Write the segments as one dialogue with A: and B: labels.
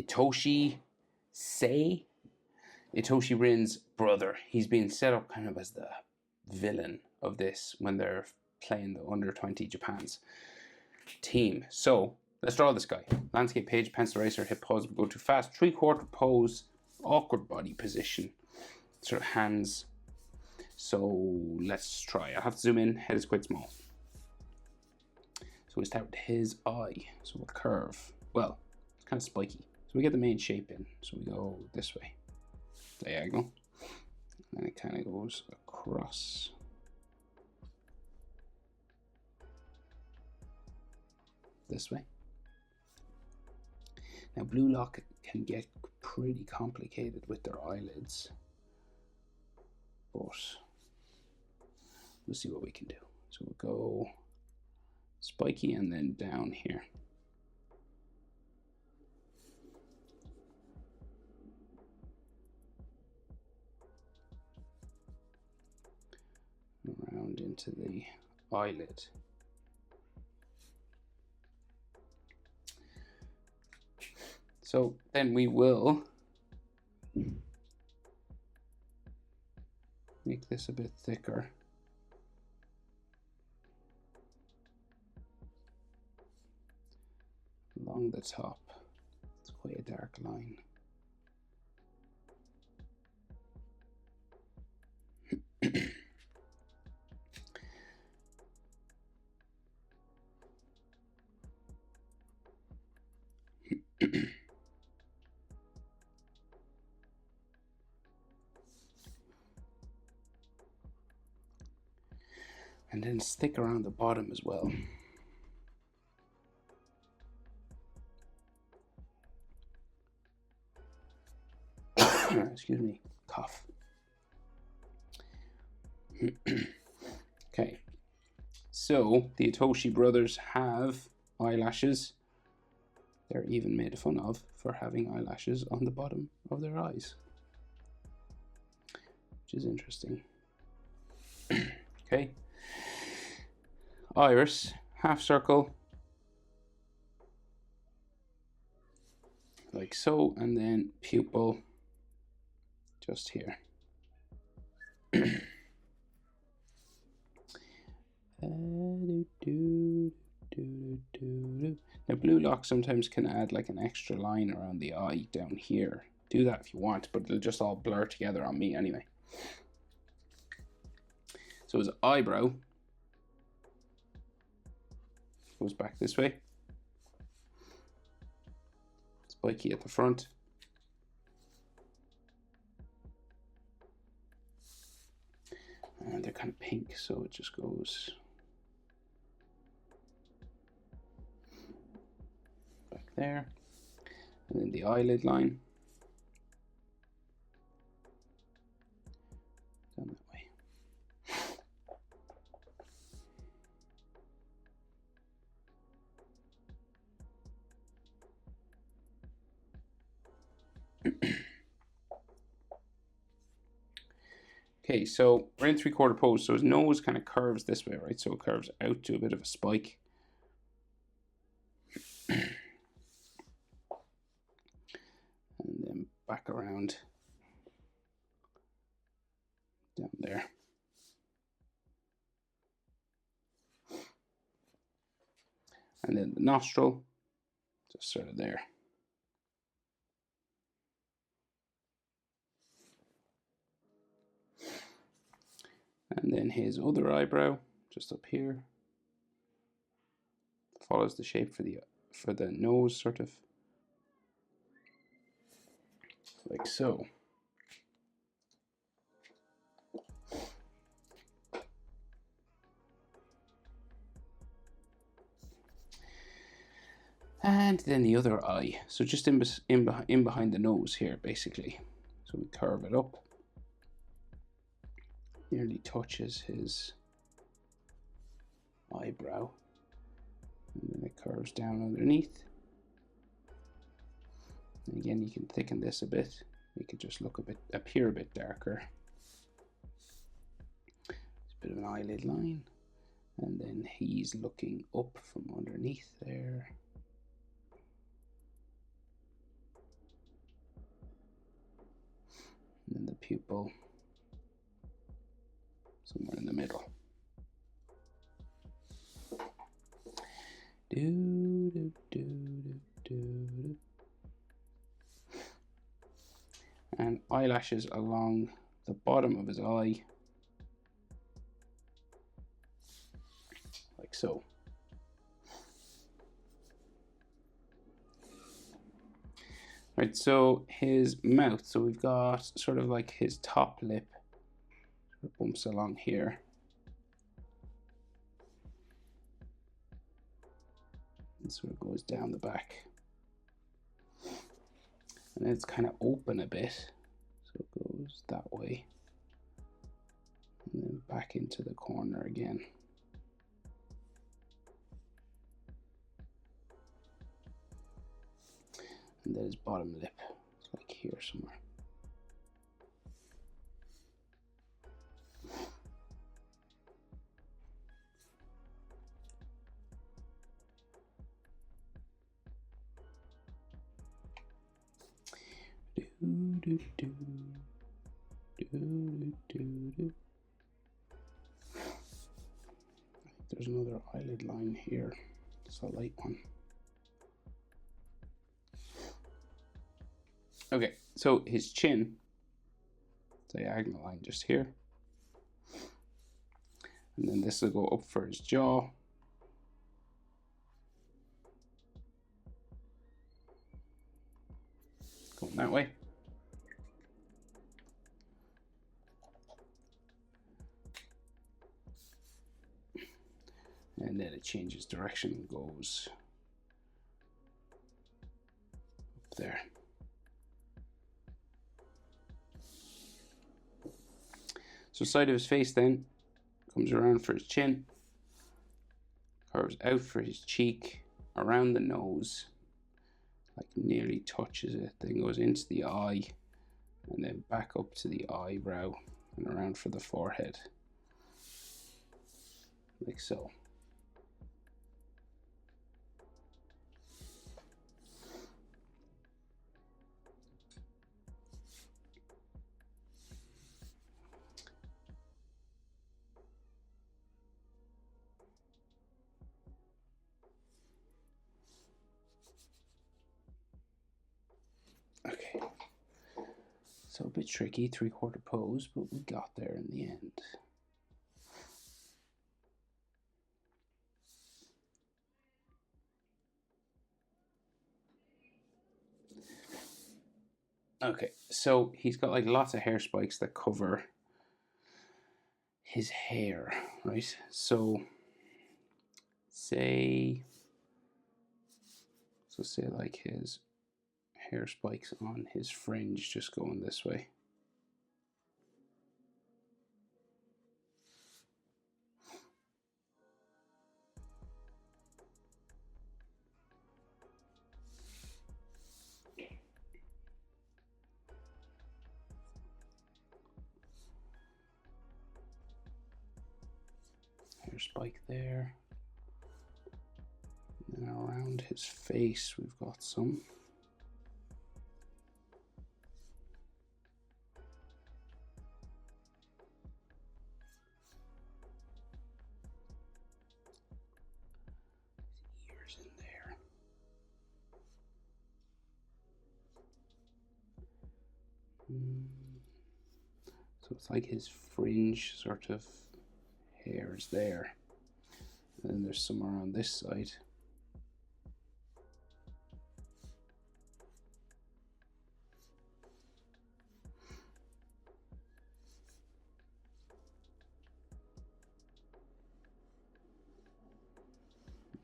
A: Itoshi Itoshi Rin's brother. He's been set up kind of as the villain of this when they're playing the under 20 Japan's team. So let's draw this guy. Landscape page, pencil eraser, hit pause, go too fast, 3/4 pose, awkward body position, sort of hands. So let's try. I have to zoom in, head is quite small. So we start with his eye. So we'll curve. Well, it's kind of spiky. So we get the main shape in. So we go this way, diagonal, and it kind of goes across. This way. Now Blue Lock can get pretty complicated with their eyelids, but we'll see what we can do. So we'll go spiky and then down here. Around into the eyelid. So then we will make this a bit thicker. Along the top. It's quite a dark line. And then stick around the bottom as well. Excuse me, cough. Okay, so the Itoshi brothers have eyelashes. They're even made fun of for having eyelashes on the bottom of their eyes, which is interesting. Okay, iris, half circle, like so, and then pupil just here. Now Blue Lock sometimes can add like an extra line around the eye down here. Do that if you want, but it'll just all blur together on me anyway. So his eyebrow goes back this way. Spiky at the front. And they're kind of pink, so it just goes back there. And then the eyelid line. Down that way. Okay, so we're in 3/4 pose, so his nose kind of curves this way, right? So it curves out to a bit of a spike. And then back around down there. And then the nostril, just sort of there. And then his other eyebrow, just up here, follows the shape for the nose, sort of like so. And then the other eye, so just in behind the nose here, basically. So we curve it up. Nearly touches his eyebrow, and then it curves down underneath. And again, you can thicken this a bit. Make it just look appear a bit darker. It's a bit of an eyelid line, and then he's looking up from underneath there. pupil somewhere in the middle. And eyelashes along the bottom of his eye, like so. Right, so his mouth, so we've got sort of like his top lip sort of bumps along here. And sort of goes down the back. And then it's kind of open a bit, so it goes that way. And then back into the corner again. And then his bottom lip, it's like here somewhere. There's another eyelid line here. It's a light one. Okay, so his chin, diagonal line just here. And then this will go up for his jaw. Going that way. And then it changes direction and goes up there. So side of his face then comes around for his chin, curves out for his cheek, around the nose, like nearly touches it, then goes into the eye, and then back up to the eyebrow and around for the forehead, like so. Okay, so a bit tricky, 3/4 pose, but we got there in the end. Okay, so he's got like lots of hair spikes that cover his hair, right? So say like his hair spikes on his fringe just going this way. Hair spike there. And then around his face we've got some. Ears in there. So it's like his fringe sort of hairs there. And then there's some around this side.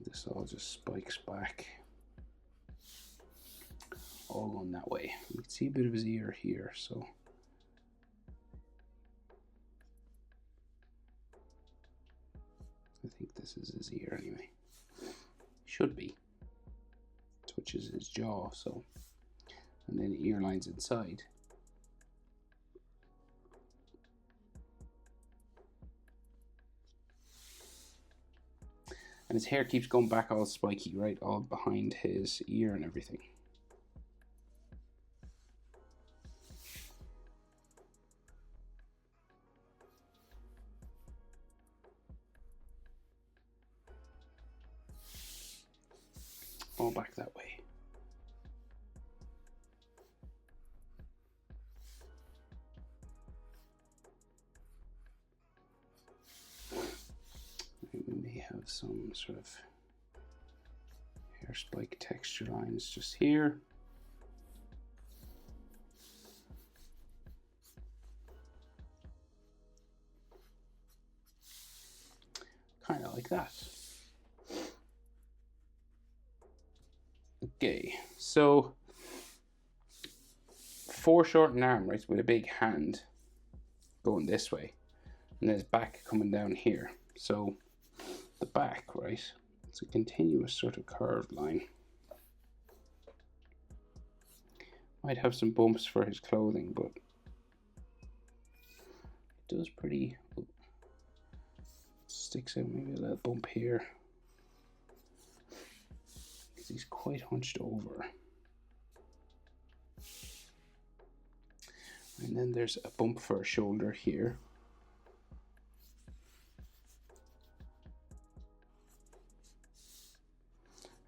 A: This all just spikes back. All going that way. You can see a bit of his ear here, so. I think this is his ear anyway. Should be. Touches his jaw, so. And then ear lines inside. And his hair keeps going back all spiky, right? All behind his ear and everything. all back that way. We may have some sort of hair spike texture lines just here. Kind of like that. Okay, so foreshortened arm, right, with a big hand going this way, and there's back coming down here. So the back, right, it's a continuous sort of curved line. Might have some bumps for his clothing, but it does pretty, sticks out maybe a little bump here, because he's quite hunched over. And then there's a bump for a shoulder here.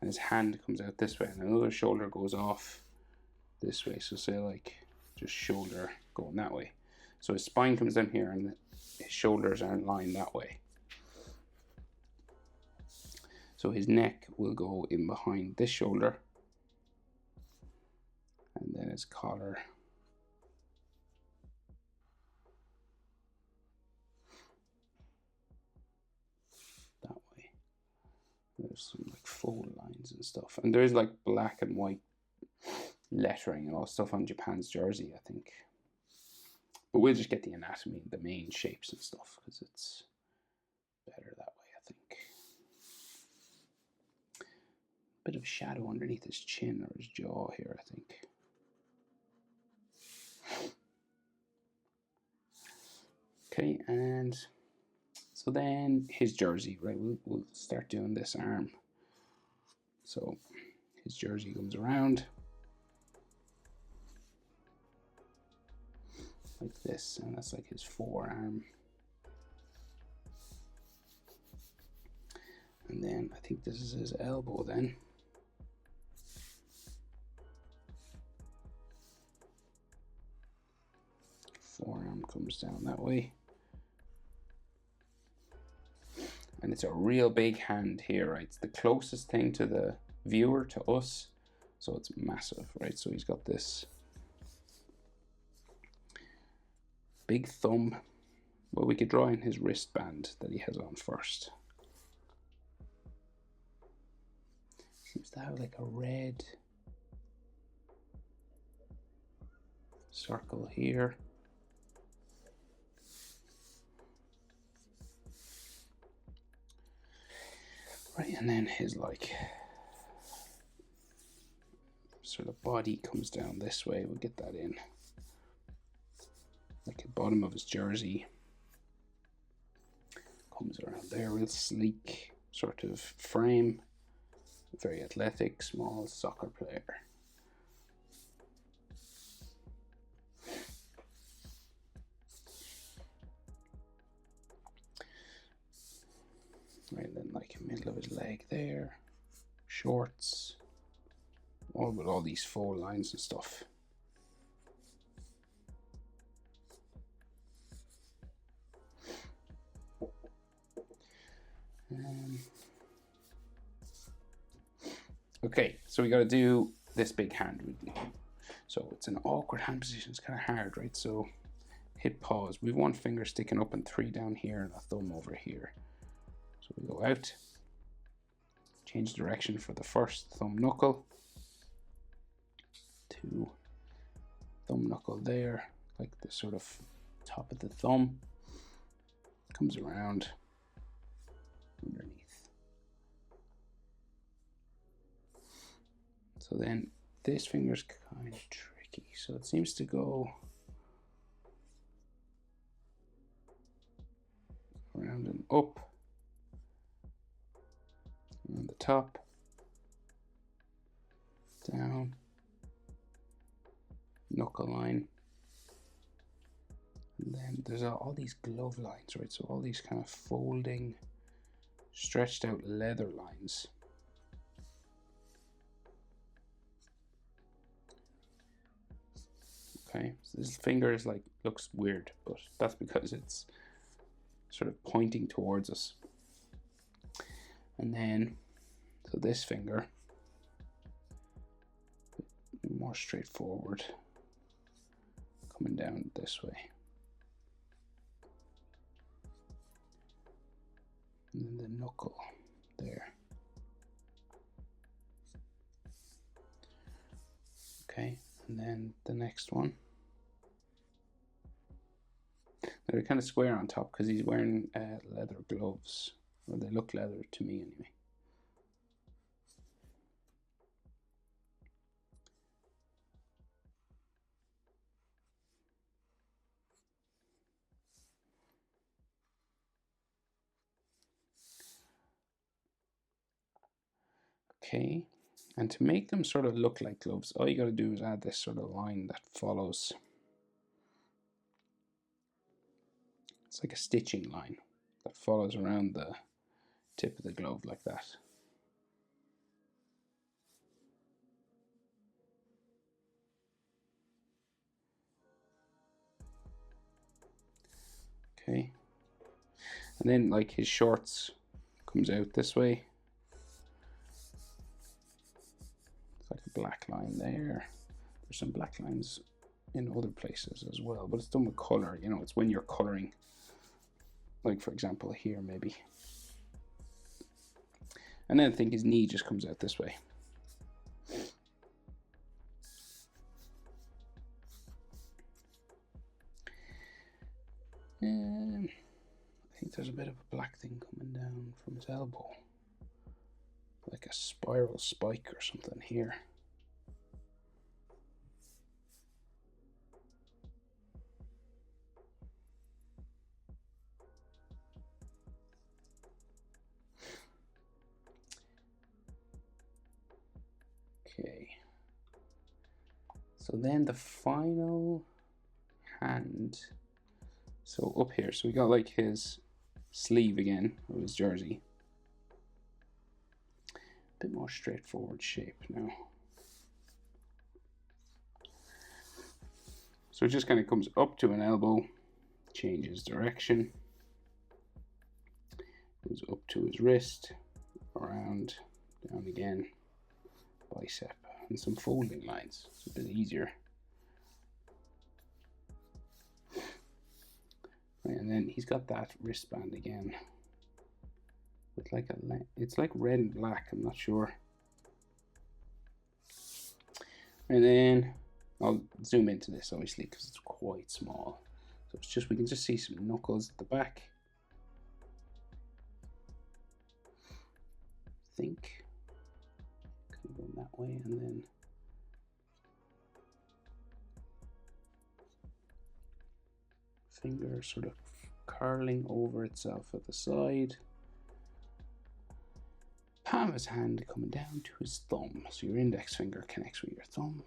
A: And his hand comes out this way, and another shoulder goes off this way. So say like just shoulder going that way. So his spine comes down here and his shoulders aren't lined that way. So his neck will go in behind this shoulder, and then his collar that way. There's some like fold lines and stuff, and there's like black and white lettering and all stuff on Japan's jersey, I think. But we'll just get the anatomy, the main shapes and stuff, because it's better that way, I think. Bit of shadow underneath his chin or his jaw here, I think. Okay, and so then his jersey, right? We'll start doing this arm. So his jersey comes around like this, and that's like his forearm. And then I think this is his elbow then. Forearm comes down that way. And it's a real big hand here, right? It's the closest thing to the viewer, to us. So it's massive, right? So he's got this big thumb. Well, we could draw in his wristband that he has on first. Seems to have like a red circle here. Right, and then his like sort of body comes down this way. We'll get that in. Like the bottom of his jersey comes around there, real sleek sort of frame. Very athletic, small soccer player. Right, then like middle of his leg there, shorts, all with all these fold lines and stuff. Okay, so we got to do this big hand. So it's an awkward hand position. It's kind of hard, right? So hit pause. We have one finger sticking up and three down here and a thumb over here. So we go out, change direction for the first thumb knuckle, to thumb knuckle there, like the sort of top of the thumb, comes around underneath. So then this finger's kind of tricky, so it seems to go around and up, on the top, down, knuckle line, and then there's all these glove lines, right? So all these kind of folding, stretched out leather lines. Okay, so this finger is like, looks weird, but that's because it's sort of pointing towards us. And then, so this finger, more straightforward, coming down this way. And then the knuckle there. Okay, and then the next one. They're kind of square on top because he's wearing leather gloves, or they look leather to me anyway. Okay, and to make them sort of look like gloves, all you got to do is add this sort of line that follows. It's like a stitching line that follows around the tip of the glove like that. Okay, and then like his shorts comes out this way. It's like a black line there. There's some black lines in other places as well, but it's done with color. You know, it's when you're coloring, like for example here maybe. And then I think his knee just comes out this way. And I think there's a bit of a black thing coming down from his elbow, like a spiral spike or something here. Okay, so then the final hand, so up here, so we got like his sleeve again of his jersey. A bit more straightforward shape now. So it just kind of comes up to an elbow, changes direction, goes up to his wrist, around, down again, bicep, and some folding lines. It's a bit easier. And then he's got that wristband again with like it's like red and black, I'm not sure. And then I'll zoom into this obviously because it's quite small. So it's just, we can just see some knuckles at the back. I think kind of going that way, and then finger sort of curling over itself at the side. Palm of his hand coming down to his thumb. So your index finger connects with your thumb.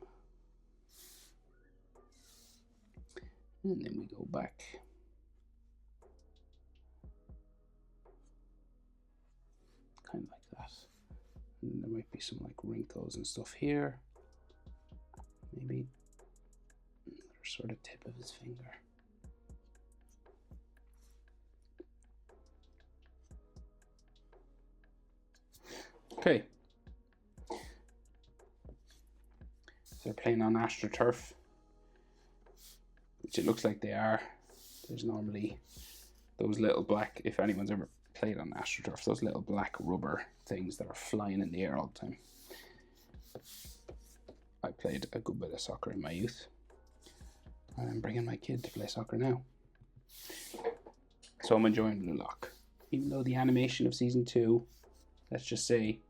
A: And then we go back. Kind of like that. And there might be some like wrinkles and stuff here. Maybe another sort of tip of his finger. Okay. So they're playing on AstroTurf, which it looks like they are. There's normally those little black, if anyone's ever played on AstroTurf, those little black rubber things that are flying in the air all the time. I played a good bit of soccer in my youth. I'm bringing my kid to play soccer now. So I'm enjoying Blue Lock. Even though the animation of season 2, let's just say,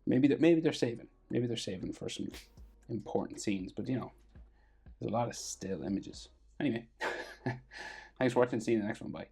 A: maybe they're saving. Maybe they're saving for some important scenes, but you know, there's a lot of still images. Anyway, thanks for watching. See you in the next one. Bye.